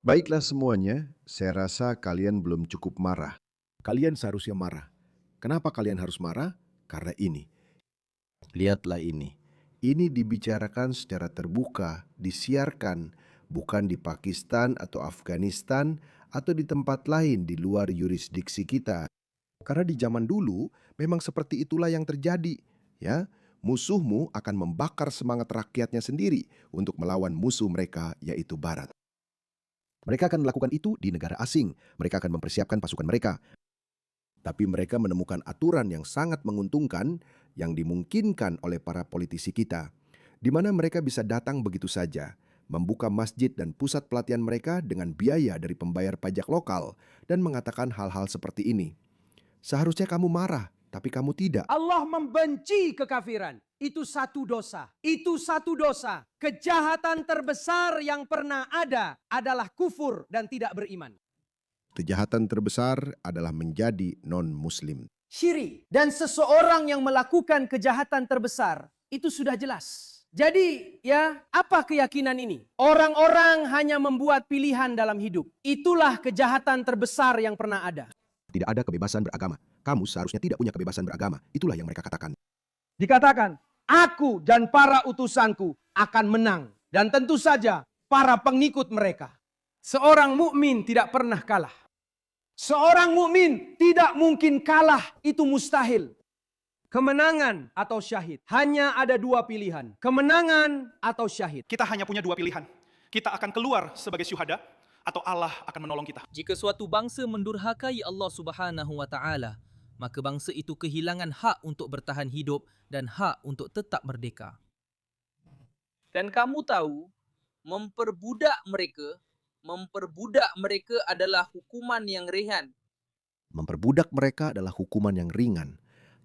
Baiklah semuanya, saya rasa kalian belum cukup marah. Kalian seharusnya marah. Kenapa kalian harus marah? Karena ini. Lihatlah ini. Ini dibicarakan secara terbuka, disiarkan, bukan di Pakistan atau Afghanistan atau di tempat lain di luar yurisdiksi kita. Karena di zaman dulu memang seperti itulah yang terjadi, ya. Musuhmu akan membakar semangat rakyatnya sendiri untuk melawan musuh mereka yaitu Barat. Mereka akan melakukan itu di negara asing. Mereka akan mempersiapkan pasukan mereka. Tapi mereka menemukan aturan yang sangat menguntungkan yang dimungkinkan oleh para politisi kita, di mana mereka bisa datang begitu saja, membuka masjid dan pusat pelatihan mereka dengan biaya dari pembayar pajak lokal dan mengatakan hal-hal seperti ini. Seharusnya kamu marah, tapi kamu tidak. Allah membenci kekafiran. Itu satu dosa. Itu satu dosa. Kejahatan terbesar yang pernah ada adalah kufur dan tidak beriman. Kejahatan terbesar adalah menjadi non-muslim. Syirik. Dan seseorang yang melakukan kejahatan terbesar itu sudah jelas. Jadi ya, apa keyakinan ini? Orang-orang hanya membuat pilihan dalam hidup. Itulah kejahatan terbesar yang pernah ada. Tidak ada kebebasan beragama. Kamu seharusnya tidak punya kebebasan beragama. Itulah yang mereka katakan. Dikatakan, aku dan para utusanku akan menang. Dan tentu saja para pengikut mereka. Seorang mukmin tidak pernah kalah. Seorang mukmin tidak mungkin kalah, itu mustahil. Kemenangan atau syahid. Hanya ada dua pilihan. Kemenangan atau syahid. Kita hanya punya dua pilihan. Kita akan keluar sebagai syuhada atau Allah akan menolong kita. Jika suatu bangsa mendurhakai Allah Subhanahu wa taala, maka bangsa itu kehilangan hak untuk bertahan hidup dan hak untuk tetap merdeka. Dan kamu tahu, memperbudak mereka adalah hukuman yang ringan. Memperbudak mereka adalah hukuman yang ringan.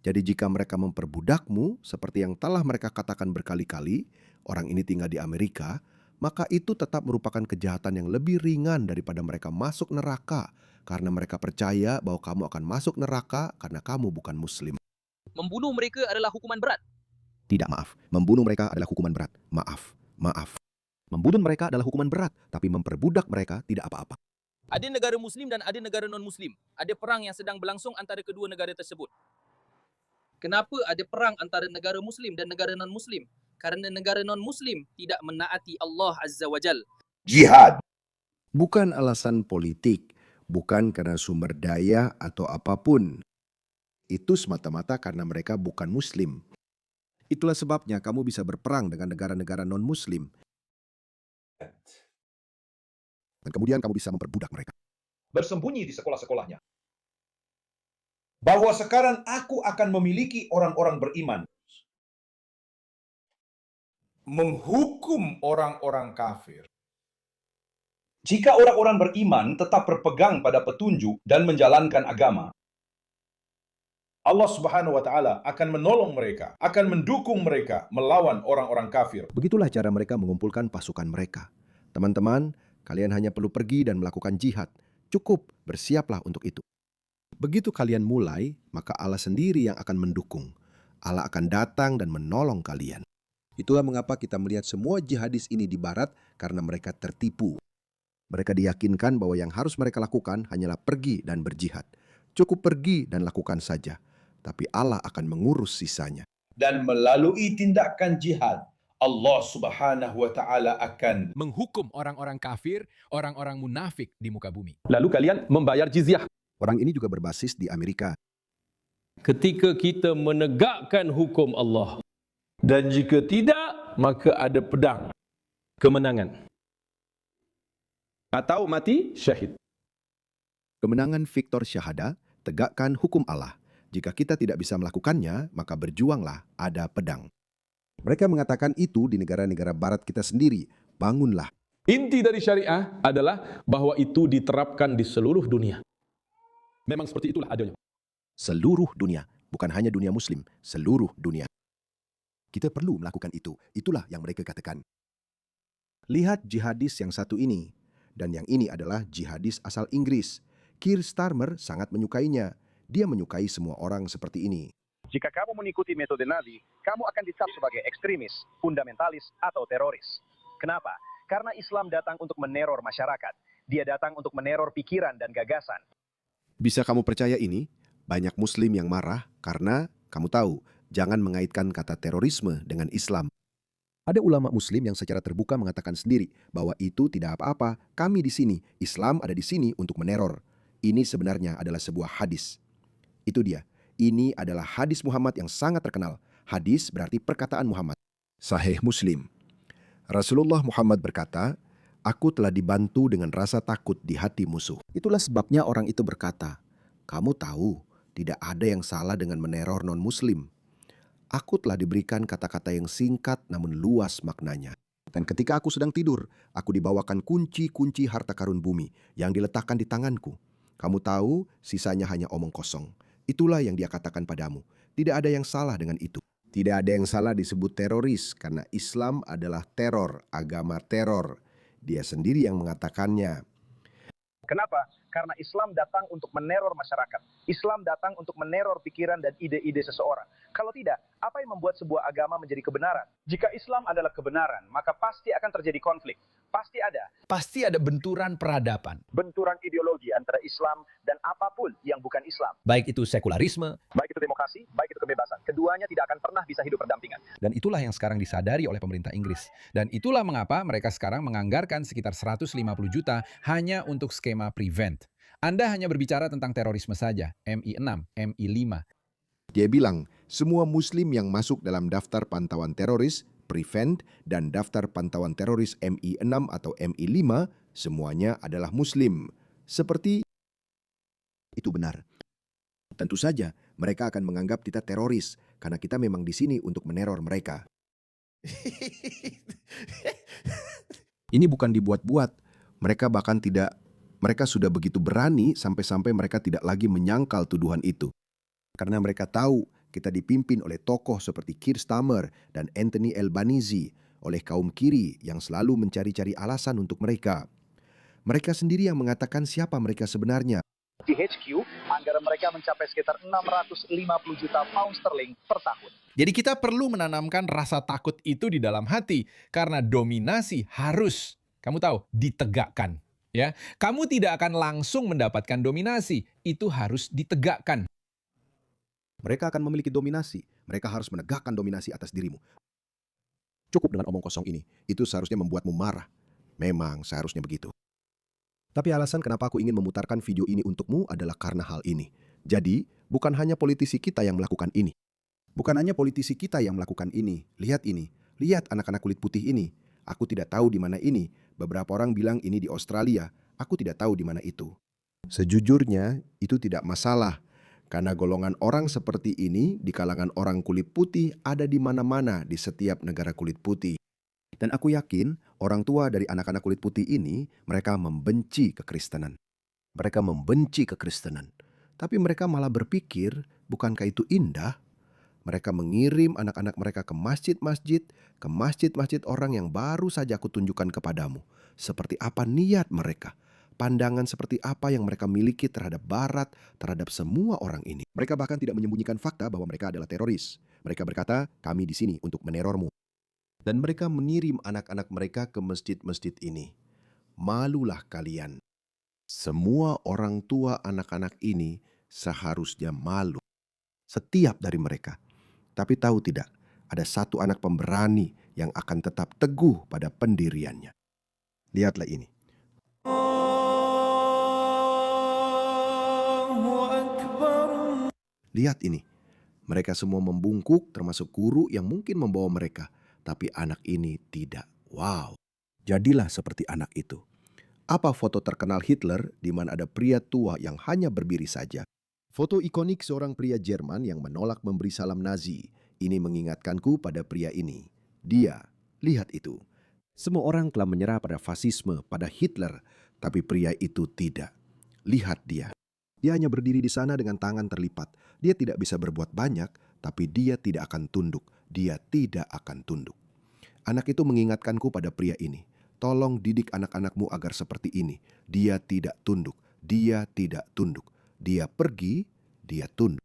Jadi jika mereka memperbudakmu, seperti yang telah mereka katakan berkali-kali, orang ini tinggal di Amerika, maka itu tetap merupakan kejahatan yang lebih ringan daripada mereka masuk neraka, karena mereka percaya bahwa kamu akan masuk neraka karena kamu bukan muslim. Membunuh mereka adalah hukuman berat. Tidak, maaf. Membunuh mereka adalah hukuman berat. Maaf. Membunuh mereka adalah hukuman berat, tapi memperbudak mereka tidak apa-apa. Ada negara muslim dan ada negara non-muslim. Ada perang yang sedang berlangsung antara kedua negara tersebut. Kenapa ada perang antara negara muslim dan negara non-muslim? Karena negara non-muslim tidak menaati Allah Azza wa Jal. Jihad. Bukan alasan politik, bukan karena sumber daya atau apapun. Itu semata-mata karena mereka bukan muslim. Itulah sebabnya kamu bisa berperang dengan negara-negara non-muslim. Dan kemudian kamu bisa memperbudak mereka. Bersembunyi di sekolah-sekolahnya. Bahwa sekarang aku akan memiliki orang-orang beriman. Menghukum orang-orang kafir. Jika orang-orang beriman tetap berpegang pada petunjuk dan menjalankan agama, Allah Subhanahu wa Ta'ala akan menolong mereka, akan mendukung mereka melawan orang-orang kafir. Begitulah cara mereka mengumpulkan pasukan mereka. Teman-teman, kalian hanya perlu pergi dan melakukan jihad. Cukup, bersiaplah untuk itu. Begitu kalian mulai, maka Allah sendiri yang akan mendukung. Allah akan datang dan menolong kalian. Itulah mengapa kita melihat semua jihadis ini di barat karena mereka tertipu. Mereka diyakinkan bahwa yang harus mereka lakukan hanyalah pergi dan berjihad. Cukup pergi dan lakukan saja. Tapi Allah akan mengurus sisanya. Dan melalui tindakan jihad, Allah Subhanahu wa Ta'ala akan menghukum orang-orang kafir, orang-orang munafik di muka bumi. Lalu kalian membayar jizyah. Orang ini juga berbasis di Amerika. Ketika kita menegakkan hukum Allah. Dan jika tidak, maka ada pedang. Kemenangan. Atau mati syahid. Kemenangan Victor Syahada, tegakkan hukum Allah. Jika kita tidak bisa melakukannya, maka berjuanglah, ada pedang. Mereka mengatakan itu di negara-negara barat kita sendiri. Bangunlah. Inti dari syariah adalah bahwa itu diterapkan di seluruh dunia. Memang seperti itulah adanya. Seluruh dunia, bukan hanya dunia muslim, seluruh dunia. Kita perlu melakukan itu. Itulah yang mereka katakan. Lihat jihadis yang satu ini. Dan yang ini adalah jihadis asal Inggris. Keir Starmer sangat menyukainya. Dia menyukai semua orang seperti ini. Jika kamu mengikuti metode Nabi, kamu akan dicap sebagai ekstremis, fundamentalis, atau teroris. Kenapa? Karena Islam datang untuk meneror masyarakat. Dia datang untuk meneror pikiran dan gagasan. Bisa kamu percaya ini? Banyak Muslim yang marah karena kamu tahu, jangan mengaitkan kata terorisme dengan Islam. Ada ulama Muslim yang secara terbuka mengatakan sendiri bahwa itu tidak apa-apa, kami di sini, Islam ada di sini untuk meneror. Ini sebenarnya adalah sebuah hadis. Itu dia, ini adalah hadis Muhammad yang sangat terkenal. Hadis berarti perkataan Muhammad. Sahih Muslim. Rasulullah Muhammad berkata, aku telah dibantu dengan rasa takut di hati musuh. Itulah sebabnya orang itu berkata, kamu tahu, tidak ada yang salah dengan meneror non-Muslim. Aku telah diberikan kata-kata yang singkat namun luas maknanya. Dan ketika aku sedang tidur, aku dibawakan kunci-kunci harta karun bumi yang diletakkan di tanganku. Kamu tahu, sisanya hanya omong kosong. Itulah yang dia katakan padamu. Tidak ada yang salah dengan itu. Tidak ada yang salah disebut teroris karena Islam adalah teror, agama teror. Dia sendiri yang mengatakannya. Kenapa? Karena Islam datang untuk meneror masyarakat. Islam datang untuk meneror pikiran dan ide-ide seseorang. Kalau tidak, apa yang membuat sebuah agama menjadi kebenaran? Jika Islam adalah kebenaran, maka pasti akan terjadi konflik. Pasti ada. Pasti ada benturan peradaban. Benturan ideologi antara Islam dan apapun yang bukan Islam. Baik itu sekularisme. Baik itu demokrasi, baik itu kebebasan. Keduanya tidak akan pernah bisa hidup berdampingan. Dan itulah yang sekarang disadari oleh pemerintah Inggris. Dan itulah mengapa mereka sekarang menganggarkan sekitar 150 juta hanya untuk skema prevent. Anda hanya berbicara tentang terorisme saja, MI6, MI5. Dia bilang, semua Muslim yang masuk dalam daftar pantauan teroris, prevent, dan daftar pantauan teroris MI6 atau MI5, semuanya adalah Muslim. Seperti itu benar. Tentu saja, mereka akan menganggap kita teroris, karena kita memang di sini untuk meneror mereka. Ini bukan dibuat-buat. Mereka sudah begitu berani sampai-sampai mereka tidak lagi menyangkal tuduhan itu. Karena mereka tahu kita dipimpin oleh tokoh seperti Keir Starmer dan Anthony Albanese, oleh kaum kiri yang selalu mencari-cari alasan untuk mereka. Mereka sendiri yang mengatakan siapa mereka sebenarnya. Di HQ, anggaran mereka mencapai sekitar 650 juta pound sterling per tahun. Jadi kita perlu menanamkan rasa takut itu di dalam hati. Karena dominasi harus, kamu tahu, ditegakkan. Ya, kamu tidak akan langsung mendapatkan dominasi. Itu harus ditegakkan. Mereka akan memiliki dominasi. Mereka harus menegakkan dominasi atas dirimu. Cukup dengan omong kosong ini. Itu seharusnya membuatmu marah. Memang seharusnya begitu. Tapi alasan kenapa aku ingin memutarkan video ini untukmu adalah karena hal ini. Jadi, bukan hanya politisi kita yang melakukan ini. Bukan hanya politisi kita yang melakukan ini. Lihat ini. Lihat anak-anak kulit putih ini. Aku tidak tahu di mana ini. Beberapa orang bilang ini di Australia. Aku tidak tahu di mana itu. Sejujurnya, itu tidak masalah. Karena golongan orang seperti ini di kalangan orang kulit putih ada di mana-mana di setiap negara kulit putih. Dan aku yakin orang tua dari anak-anak kulit putih ini, mereka membenci kekristenan. Mereka membenci kekristenan. Tapi mereka malah berpikir, bukankah itu indah? Mereka mengirim anak-anak mereka ke masjid-masjid orang yang baru saja aku tunjukkan kepadamu. Seperti apa niat mereka. Pandangan seperti apa yang mereka miliki terhadap Barat, terhadap semua orang ini. Mereka bahkan tidak menyembunyikan fakta bahwa mereka adalah teroris. Mereka berkata, kami di sini untuk menerormu. Dan mereka mengirim anak-anak mereka ke masjid-masjid ini. Malulah kalian. Semua orang tua anak-anak ini seharusnya malu. Setiap dari mereka. Tapi tahu tidak, ada satu anak pemberani yang akan tetap teguh pada pendiriannya. Lihatlah ini. Lihat ini, mereka semua membungkuk termasuk guru yang mungkin membawa mereka. Tapi anak ini tidak. Wow, jadilah seperti anak itu. Apa foto terkenal Hitler di mana ada pria tua yang hanya berdiri saja? Foto ikonik seorang pria Jerman yang menolak memberi salam Nazi. Ini mengingatkanku pada pria ini. Dia, lihat itu. Semua orang telah menyerah pada fasisme, pada Hitler. Tapi pria itu tidak. Lihat dia. Dia hanya berdiri di sana dengan tangan terlipat. Dia tidak bisa berbuat banyak, tapi dia tidak akan tunduk. Dia tidak akan tunduk. Anak itu mengingatkanku pada pria ini. Tolong didik anak-anakmu agar seperti ini. Dia tidak tunduk. Dia tidak tunduk. Dia pergi, dia tunduk.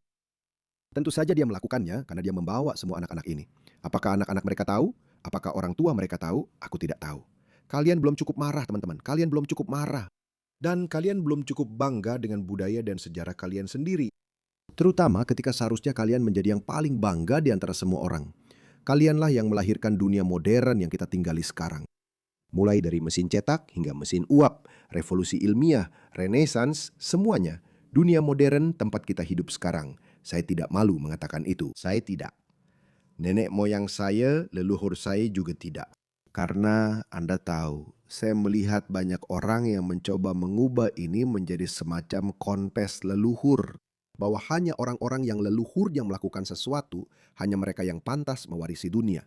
Tentu saja dia melakukannya karena dia membawa semua anak-anak ini. Apakah anak-anak mereka tahu? Apakah orang tua mereka tahu? Aku tidak tahu. Kalian belum cukup marah, teman-teman. Kalian belum cukup marah. Dan kalian belum cukup bangga dengan budaya dan sejarah kalian sendiri. Terutama ketika seharusnya kalian menjadi yang paling bangga di antara semua orang. Kalianlah yang melahirkan dunia modern yang kita tinggali sekarang. Mulai dari mesin cetak hingga mesin uap, revolusi ilmiah, renaissance, semuanya. Dunia modern tempat kita hidup sekarang. Saya tidak malu mengatakan itu. Saya tidak. Nenek moyang saya, leluhur saya juga tidak. Karena Anda tahu, saya melihat banyak orang yang mencoba mengubah ini menjadi semacam kontes leluhur. Bahwa hanya orang-orang yang leluhur yang melakukan sesuatu, hanya mereka yang pantas mewarisi dunia.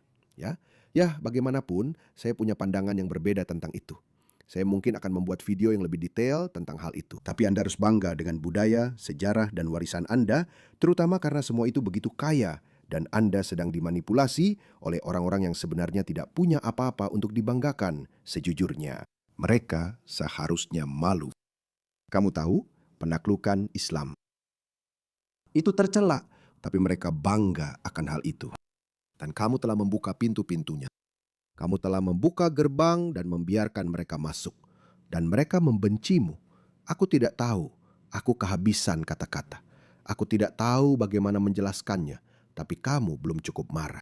Ya, bagaimanapun, saya punya pandangan yang berbeda tentang itu. Saya mungkin akan membuat video yang lebih detail tentang hal itu. Tapi Anda harus bangga dengan budaya, sejarah, dan warisan Anda, terutama karena semua itu begitu kaya, dan Anda sedang dimanipulasi oleh orang-orang yang sebenarnya tidak punya apa-apa untuk dibanggakan. Sejujurnya, mereka seharusnya malu. Kamu tahu, penaklukan Islam itu tercela, tapi mereka bangga akan hal itu. Dan kamu telah membuka pintu-pintunya. Kamu telah membuka gerbang dan membiarkan mereka masuk. Dan mereka membencimu. Aku tidak tahu. Aku kehabisan kata-kata. Aku tidak tahu bagaimana menjelaskannya. Tapi kamu belum cukup marah.